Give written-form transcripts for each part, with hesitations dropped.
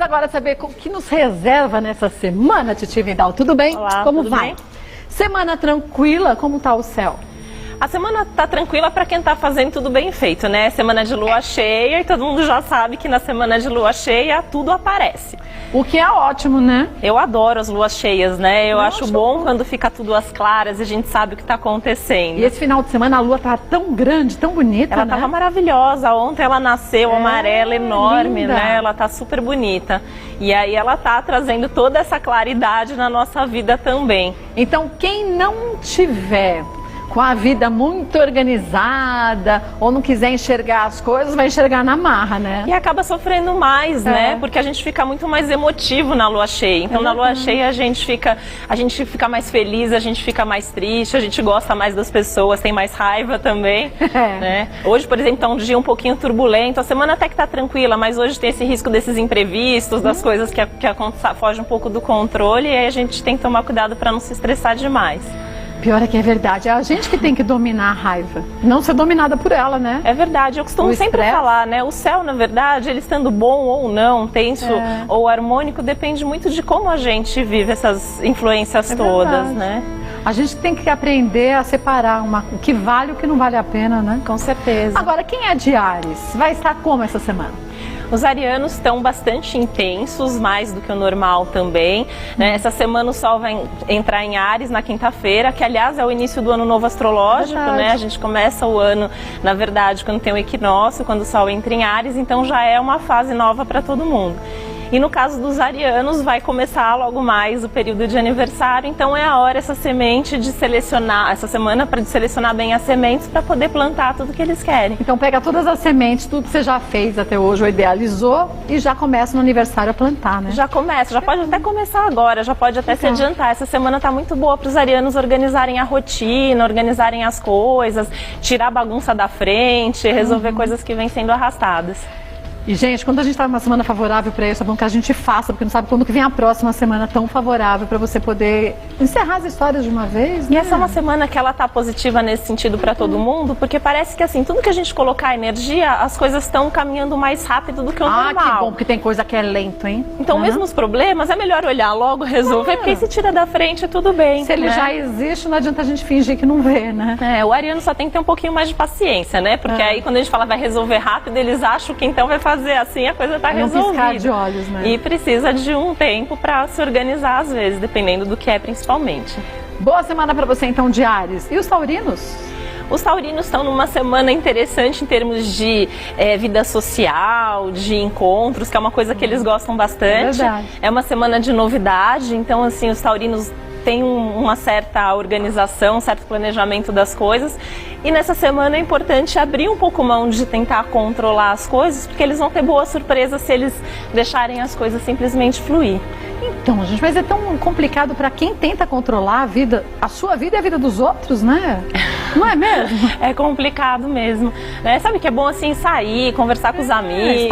agora saber o que nos reserva nessa semana, Titi Vidal. Tudo bem? Olá, como tudo vai? bem? Semana tranquila, como tá o céu? A semana tá tranquila para quem tá fazendo tudo bem feito, né? Semana de lua cheia e todo mundo já sabe que na semana de lua cheia tudo aparece. O que é ótimo, né? Eu adoro as luas cheias, né? Eu Nossa, acho bom quando fica tudo às claras e a gente sabe o que tá acontecendo. E esse final de semana a lua tá tão grande, tão bonita, Ela né? tava maravilhosa. Ontem ela nasceu amarela, enorme, linda. né? Ela tá super bonita. E aí ela tá trazendo toda essa claridade na nossa vida também. Então, quem não tiver com a vida muito organizada ou não quiser enxergar as coisas, vai enxergar na marra, né? E acaba sofrendo mais, né? Porque a gente fica muito mais emotivo na lua cheia. Então, na lua cheia, a gente fica mais feliz, a gente fica mais triste, a gente gosta mais das pessoas, tem mais raiva também, né? Hoje, por exemplo, tá um dia um pouquinho turbulento. A semana até que tá tranquila, mas hoje tem esse risco desses imprevistos, das coisas que fogem um pouco do controle, e aí a gente tem que tomar cuidado para não se estressar demais. Pior é que é verdade, é a gente que tem que dominar a raiva, não ser dominada por ela, né? É verdade, eu costumo sempre falar, né? O céu, na verdade, ele estando bom ou não, tenso ou harmônico, depende muito de como a gente vive essas influências todas, né? A gente tem que aprender a separar o que vale e o que não vale a pena, né? Com certeza. Agora, quem é de Áries? Vai estar como essa semana? Os arianos estão bastante intensos, mais do que o normal também, né? Essa semana o Sol vai entrar em Áries na quinta-feira, que aliás é o início do ano novo astrológico, né? A gente começa o ano, na verdade, quando tem o equinócio, quando o Sol entra em Áries, então já é uma fase nova para todo mundo. E no caso dos arianos, vai começar logo mais o período de aniversário, então é a hora essa semana para selecionar bem as sementes para poder plantar tudo que eles querem. Então pega todas as sementes, tudo que você já fez até hoje ou idealizou e já começa no aniversário a plantar, né? Já começa, já pode até começar agora, já pode até se adiantar. Essa semana tá muito boa para os arianos organizarem a rotina, organizarem as coisas, tirar a bagunça da frente, resolver coisas que vêm sendo arrastadas. E, gente, quando a gente está numa semana favorável para isso, é bom que a gente faça, porque não sabe quando que vem a próxima semana tão favorável para você poder encerrar as histórias de uma vez, né? E essa é uma semana que ela tá positiva nesse sentido para todo mundo, porque parece que assim, tudo que a gente colocar energia, as coisas estão caminhando mais rápido do que o normal. Ah, que bom, porque tem coisa que é lento, hein? Então, mesmo os problemas, é melhor olhar logo, resolver, porque aí se tira da frente, tudo bem. Se ele já existe, não adianta a gente fingir que não vê, né? O ariano só tem que ter um pouquinho mais de paciência, né? Porque aí quando a gente fala vai resolver rápido, eles acham que então vai fazer assim, a coisa tá resolvida. Piscar de olhos, né? E precisa de um tempo para se organizar às vezes, dependendo do que é principalmente. Boa semana para você então, de Áries. E os taurinos? Os taurinos estão numa semana interessante em termos de vida social, de encontros, que é uma coisa que eles gostam bastante. É uma semana de novidade, então assim, os taurinos tem uma certa organização, um certo planejamento das coisas. E nessa semana é importante abrir um pouco mão de tentar controlar as coisas, porque eles vão ter boa surpresa se eles deixarem as coisas simplesmente fluir. Então, gente, mas é tão complicado para quem tenta controlar a vida, a sua vida e a vida dos outros, né? Não é mesmo? É complicado mesmo, né? Sabe que é bom assim sair, conversar com os amigos,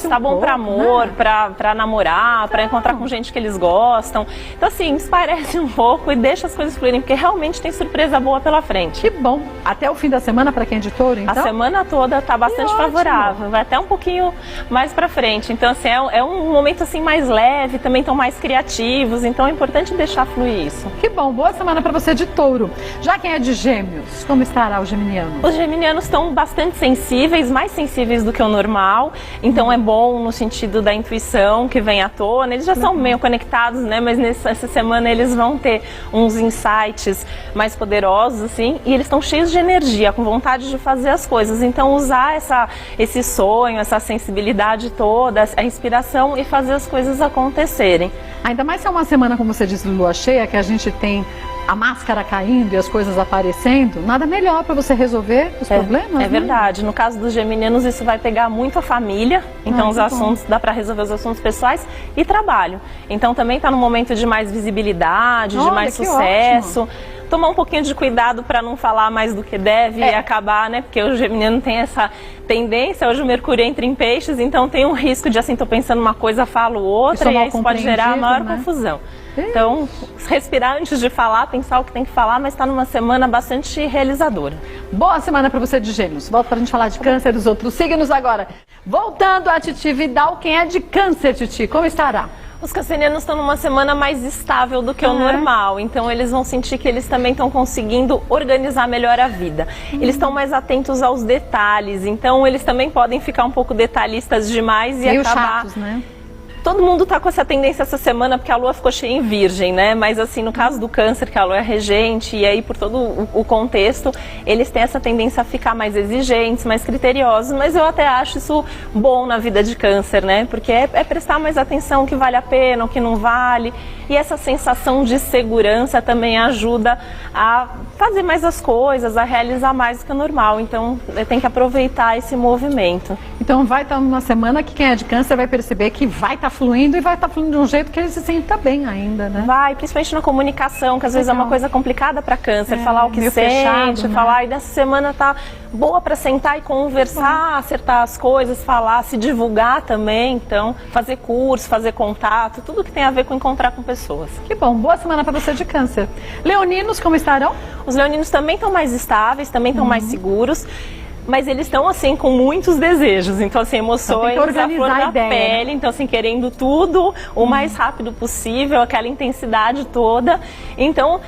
tá bom para amor, né? Para namorar, para encontrar com gente que eles gostam. Então assim, esparece um pouco e deixa as coisas fluírem, porque realmente tem surpresa boa pela frente. Que bom. Até o fim da semana para quem é de touro, então? A semana toda tá bastante favorável, vai até um pouquinho mais para frente. Então assim, é um momento assim mais leve, também estão mais criativos, então é importante deixar fluir isso. Que bom, boa semana para você de touro. Já quem é de gêmeos, como estará o geminiano? Os geminianos estão bastante sensíveis, mais sensíveis do que o normal, então é bom no sentido da intuição que vem à tona. Eles já são meio conectados, né? Mas nessa semana eles vão ter uns insights mais poderosos, assim, e eles estão cheios de energia, com vontade de fazer as coisas. Então usar esse sonho, essa sensibilidade toda, a inspiração e fazer as coisas acontecerem. Ainda mais se é uma semana, como você disse, de lua cheia, que a gente tem a máscara caindo e as coisas aparecendo, nada melhor para você resolver os problemas, É verdade. No caso dos geminianos, isso vai pegar muito a família, então os assuntos, dá para resolver os assuntos pessoais e trabalho. Então também está no momento de mais visibilidade, de mais sucesso. tomar um pouquinho de cuidado para não falar mais do que deve e acabar, né? Porque o geminiano tem essa tendência, hoje o Mercúrio entra em peixes, então tem um risco de assim, tô pensando uma coisa, falo outra, e aí isso pode gerar a maior confusão. Então, respirar antes de falar, pensar o que tem que falar, mas está numa semana bastante realizadora. Boa semana para você de Gêmeos. Volta para a gente falar de Câncer dos outros signos agora. Voltando a Titi Vidal, quem é de Câncer, Titi, como estará? Os cancerianos estão numa semana mais estável do que o normal, então eles vão sentir que eles também estão conseguindo organizar melhor a vida. Eles estão mais atentos aos detalhes, então eles também podem ficar um pouco detalhistas demais e meio acabar... chatos, né? Todo mundo tá com essa tendência essa semana porque a Lua ficou cheia em Virgem, né? Mas assim, no caso do Câncer, que a Lua é regente, e aí por todo o contexto, eles têm essa tendência a ficar mais exigentes, mais criteriosos, mas eu até acho isso bom na vida de Câncer, né? Porque é prestar mais atenção o que vale a pena, o que não vale, e essa sensação de segurança também ajuda a fazer mais as coisas, a realizar mais do que o normal, então tem que aproveitar esse movimento. Então vai estar numa semana que quem é de Câncer vai perceber que vai estar fluindo e vai estar fluindo de um jeito que ele se sinta bem ainda, né? Vai, principalmente na comunicação, que às vezes é uma coisa complicada para Câncer, falar o que sente, fechado, né? Falar, e dessa semana tá boa para sentar e conversar, acertar as coisas, falar, se divulgar também, então fazer curso, fazer contato, tudo que tem a ver com encontrar com pessoas. Que bom, boa semana para você de Câncer. Leoninos, como estarão? Os leoninos também estão mais estáveis, também estão mais seguros. Mas eles estão, assim, com muitos desejos. Então, assim, emoções à flor da pele. Então, assim, querendo tudo o mais rápido possível, aquela intensidade toda. Então,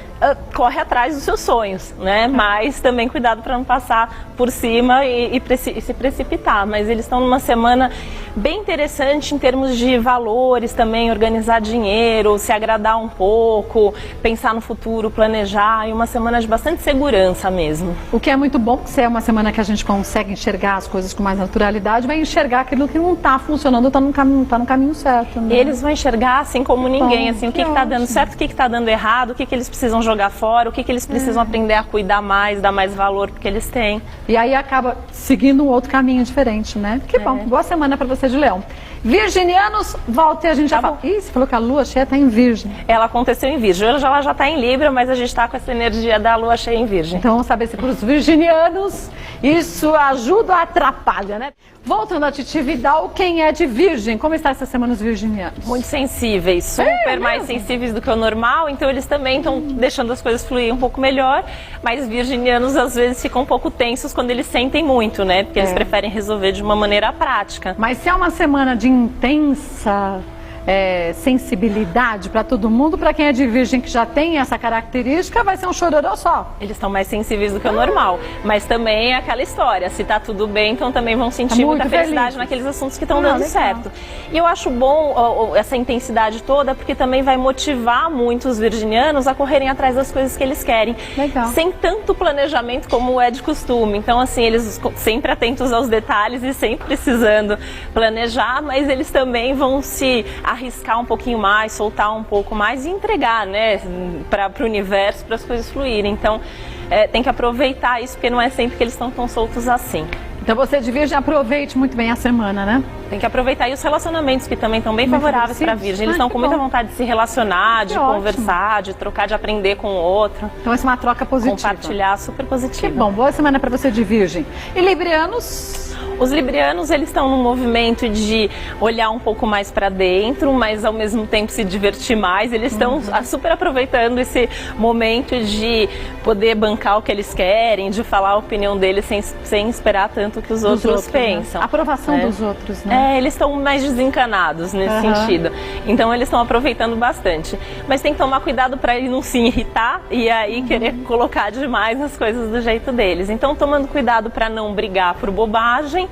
corre atrás dos seus sonhos, né? Mas também cuidado para não passar por cima e se precipitar. Mas eles estão numa semana bem interessante em termos de valores também, organizar dinheiro, se agradar um pouco, pensar no futuro, planejar. E uma semana de bastante segurança mesmo. O que é muito bom, porque se é uma semana que a gente consegue enxergar as coisas com mais naturalidade, vai enxergar aquilo que não está funcionando, está no caminho certo, né? E eles vão enxergar assim como ninguém, assim, o que está dando certo, o que está dando errado, o que eles precisam jogar fora, o que eles precisam aprender a cuidar mais, dar mais valor porque eles têm. E aí acaba seguindo um outro caminho diferente, né? Que bom, boa semana para você de Leão. Virginianos, volta e a gente já fala. Ih, você falou que a lua cheia está em Virgem. Ela aconteceu em Virgem. Hoje ela já está em Libra, mas a gente está com essa energia da lua cheia em Virgem. Então vamos saber se para os virginianos isso ajuda ou atrapalha, né? Voltando a Titi Vidal, quem é de Virgem? Como está essa semana os virginianos? Muito sensíveis, super mais sensíveis do que o normal, então eles também estão deixando as coisas fluir um pouco melhor, mas virginianos às vezes ficam um pouco tensos quando eles sentem muito, né? Porque eles preferem resolver de uma maneira prática. Mas se é uma semana de intensa sensibilidade para todo mundo, para quem é de Virgem que já tem essa característica, vai ser um chororô só. Eles estão mais sensíveis do que o normal, mas também é aquela história, se tá tudo bem, então também vão sentir muita felicidade naqueles assuntos que estão dando certo. E eu acho bom essa intensidade toda, porque também vai motivar muito os virginianos a correrem atrás das coisas que eles querem, sem tanto planejamento como é de costume. Então, assim, eles sempre atentos aos detalhes e sempre precisando planejar, mas eles também vão se arriscar um pouquinho mais, soltar um pouco mais e entregar, né, para o universo, para as coisas fluírem. Então, tem que aproveitar isso, porque não é sempre que eles estão tão soltos assim. Então você de Virgem, aproveite muito bem a semana, né? Tem que aproveitar. E os relacionamentos, que também estão bem favoráveis para a Virgem. Eles estão com muita vontade de se relacionar, de conversar, de trocar, de aprender com o outro. Então essa é uma troca positiva. Compartilhar, super positiva. Que bom, boa semana para você de Virgem. E Librianos? Os librianos, eles estão num movimento de olhar um pouco mais para dentro, mas ao mesmo tempo se divertir mais. Eles estão super aproveitando esse momento de poder bancar o que eles querem, de falar a opinião deles sem esperar tanto o que os outros pensam. Né? Aprovação dos outros, né? Eles estão mais desencanados nesse sentido. Então eles estão aproveitando bastante. Mas tem que tomar cuidado para ele não se irritar e aí querer colocar demais as coisas do jeito deles. Então, tomando cuidado para não brigar por bobagem,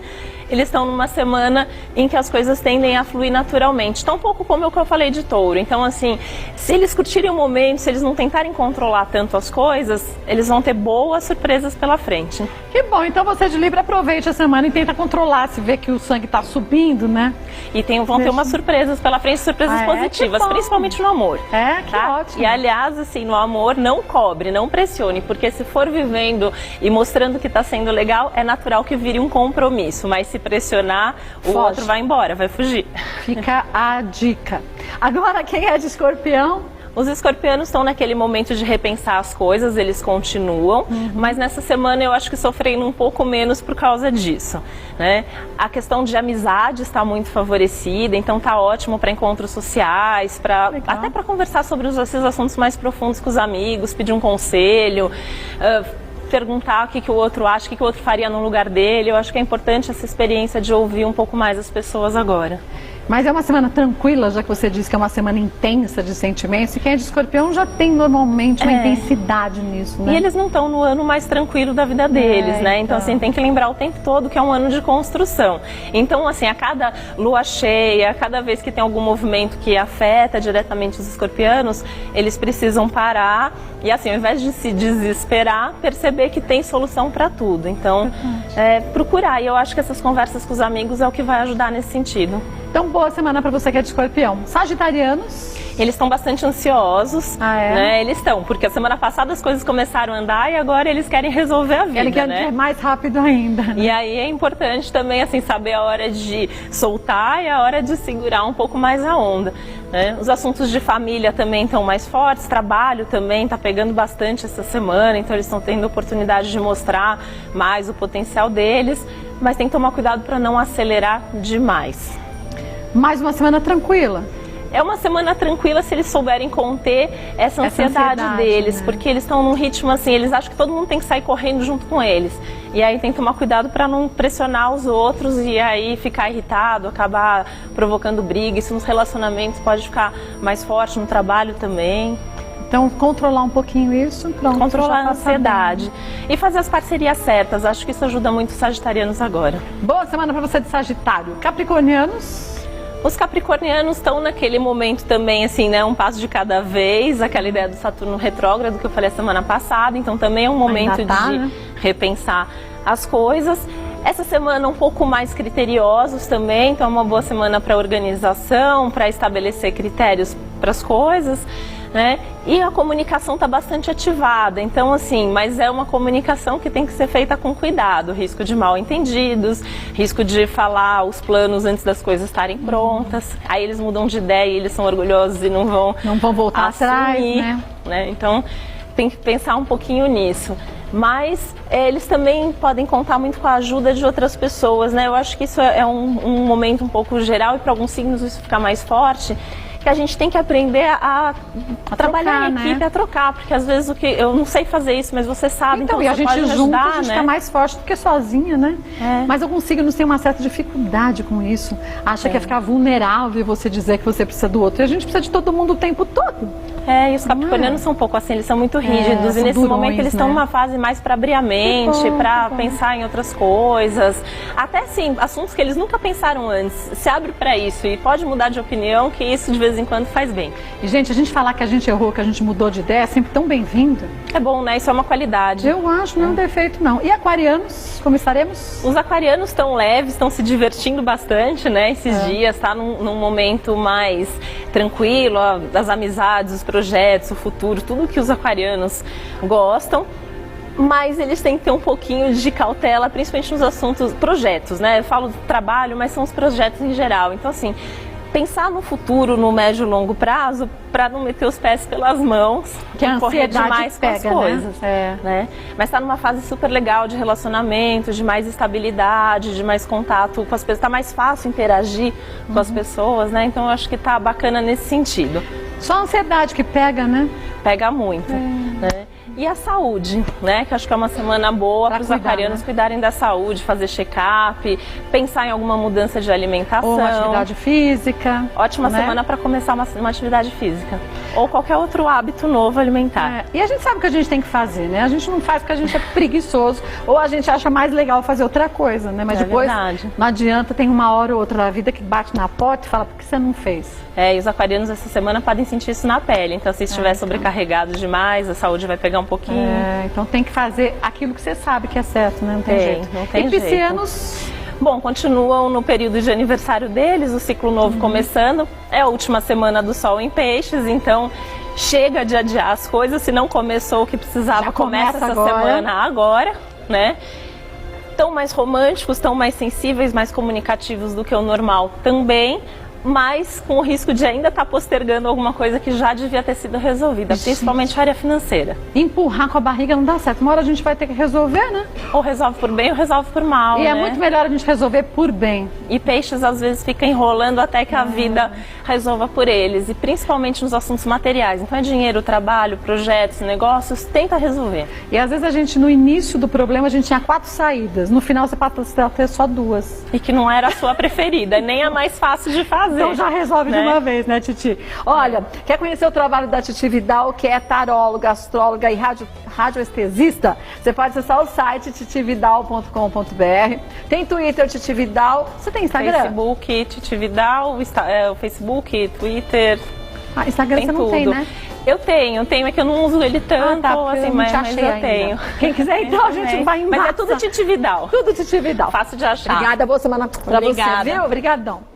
eles estão numa semana em que as coisas tendem a fluir naturalmente. Tão pouco como o que eu falei de Touro. Então, assim, se eles curtirem o momento, se eles não tentarem controlar tanto as coisas, eles vão ter boas surpresas pela frente. Que bom, então você de Libra aproveite a semana e tenta controlar, se vê que o sangue está subindo, né? E vão ter umas surpresas pela frente, surpresas positivas, principalmente no amor. Que ótimo. E aliás, assim, no amor, não cobre, não pressione, porque se for vivendo e mostrando que está sendo legal, é natural que vire um compromisso, mas se pressionar, o outro vai embora, vai fugir. Fica a dica. Agora, quem é de Escorpião? Os escorpianos estão naquele momento de repensar as coisas, eles continuam, mas nessa semana eu acho que sofrendo um pouco menos por causa disso, né? A questão de amizade está muito favorecida, então tá ótimo para encontros sociais, até para conversar sobre esses assuntos mais profundos com os amigos, pedir um conselho, perguntar o que o outro acha, o que o outro faria no lugar dele. Eu acho que é importante essa experiência de ouvir um pouco mais as pessoas agora. Mas é uma semana tranquila, já que você disse que é uma semana intensa de sentimentos, e quem é de escorpião já tem normalmente uma intensidade nisso, né? E eles não estão no ano mais tranquilo da vida deles, né? Então, assim, tem que lembrar o tempo todo que é um ano de construção. Então, assim, a cada lua cheia, a cada vez que tem algum movimento que afeta diretamente os escorpianos, eles precisam parar e, assim, ao invés de se desesperar, perceber que tem solução para tudo. Então, procurar. E eu acho que essas conversas com os amigos é o que vai ajudar nesse sentido. Então, boa semana para você que é de escorpião. Sagitarianos? Eles estão bastante ansiosos, né? Eles estão, porque a semana passada as coisas começaram a andar e agora eles querem resolver a vida, Eles querem né? que é mais rápido ainda, né? E aí é importante também, assim, saber a hora de soltar e a hora de segurar um pouco mais a onda, né? Os assuntos de família também estão mais fortes, trabalho também está pegando bastante essa semana, então eles estão tendo oportunidade de mostrar mais o potencial deles, mas tem que tomar cuidado para não acelerar demais. Mais uma semana tranquila. É uma semana tranquila se eles souberem conter essa ansiedade deles, né? Porque eles estão num ritmo assim, eles acham que todo mundo tem que sair correndo junto com eles. E aí tem que tomar cuidado para não pressionar os outros e aí ficar irritado, acabar provocando briga. Isso nos relacionamentos pode ficar mais forte, no trabalho também. Então, controlar um pouquinho isso, pronto. Controlar a ansiedade. E fazer as parcerias certas. Acho que isso ajuda muito os sagitarianos agora. Boa semana para você de Sagitário. Capricornianos? Os capricornianos estão naquele momento também, assim, né, um passo de cada vez, aquela ideia do Saturno retrógrado que eu falei a semana passada, então também é um momento de repensar as coisas. Essa semana um pouco mais criteriosos também, então é uma boa semana para organização, para estabelecer critérios para as coisas, né? E a comunicação está bastante ativada, então assim, mas é uma comunicação que tem que ser feita com cuidado, risco de mal entendidos, risco de falar os planos antes das coisas estarem prontas, aí eles mudam de ideia e eles são orgulhosos e não vão voltar atrás, né? Então tem que pensar um pouquinho nisso. Mas eles também podem contar muito com a ajuda de outras pessoas, né? Eu acho que isso é um momento um pouco geral e para alguns signos isso fica mais forte, que a gente tem que aprender a trabalhar em equipe, a trocar, porque às vezes eu não sei fazer isso, mas você sabe, então e a gente pode junto, ajudar, a gente fica mais forte do que sozinha, né? Mas alguns signos têm uma certa dificuldade com isso, acha que é ficar vulnerável você dizer que você precisa do outro, e a gente precisa de todo mundo o tempo todo. E os capricornianos são um pouco assim, eles são muito rígidos, e nesse momento eles estão numa fase mais para abrir a mente, para pensar em outras coisas, até assim, assuntos que eles nunca pensaram antes, se abre para isso e pode mudar de opinião, que isso de vez em quando faz bem. E gente, a gente falar que a gente errou, que a gente mudou de ideia, é sempre tão bem-vindo. É bom, né? Isso é uma qualidade. Eu acho, não é um defeito não. E aquarianos, como estaremos? Os aquarianos estão leves, estão se divertindo bastante, né? Esses dias, tá num momento mais tranquilo, das amizades, os projetos, o futuro, tudo que os aquarianos gostam. Mas eles têm que ter um pouquinho de cautela, principalmente nos assuntos, projetos, né? Eu falo do trabalho, mas são os projetos em geral. Então, assim, pensar no futuro, no médio e longo prazo, para não meter os pés pelas mãos, que a correr ansiedade demais pega, com as coisas, né? Mas está numa fase super legal de relacionamento, de mais estabilidade, de mais contato com as pessoas, está mais fácil interagir com as pessoas, né? Então eu acho que está bacana nesse sentido. Só a ansiedade que pega, né? Pega muito, né? E a saúde, né? Que eu acho que é uma semana boa para os aquarianos cuidarem da saúde, fazer check-up, pensar em alguma mudança de alimentação. Ou uma atividade física. Ótima semana para começar uma atividade física. Ou qualquer outro hábito novo alimentar. E a gente sabe o que a gente tem que fazer, né? A gente não faz porque a gente é preguiçoso, ou a gente acha mais legal fazer outra coisa, né? Mas depois não adianta, tem uma hora ou outra da vida que bate na porta e fala, por que você não fez? E os aquarianos essa semana podem sentir isso na pele, então se estiver sobrecarregado demais, a saúde vai pegar um pouquinho. Então tem que fazer aquilo que você sabe que é certo, né? Não tem jeito. Não tem jeito. E piscianos? Bom, continuam no período de aniversário deles, o ciclo novo começando, é a última semana do Sol em Peixes, então chega de adiar as coisas, se não começou o que precisava, começa essa semana agora, né? Estão mais românticos, estão mais sensíveis, mais comunicativos do que o normal também, mas com o risco de ainda estar postergando alguma coisa que já devia ter sido resolvida, principalmente a área financeira. Empurrar com a barriga não dá certo. Uma hora a gente vai ter que resolver, né? Ou resolve por bem ou resolve por mal, E né? é muito melhor a gente resolver por bem. E peixes às vezes ficam enrolando até que a vida resolva por eles, e principalmente nos assuntos materiais. Então é dinheiro, trabalho, projetos, negócios, tenta resolver. E às vezes a gente, no início do problema, a gente tinha 4 saídas. No final você passa a ter só 2. E que não era a sua preferida, nem a mais fácil de fazer. Então já resolve, né, de uma vez, né, Titi? Olha, quer conhecer o trabalho da Titi Vidal, que é taróloga, astróloga e radioestesista? Você pode acessar o site titividal.com.br. Tem Twitter, Titi Vidal. Você tem Instagram? Facebook, Titi Vidal, o Facebook, Twitter. Instagram tem você não tudo. tem, né? Eu tenho, é que eu não uso ele tanto, assim, mas eu tenho. Quem quiser, então, a gente vai em Mas é tudo Titi Vidal. Tudo Titi Vidal. Fácil de achar. Obrigada, boa semana pra você, viu? Obrigadão.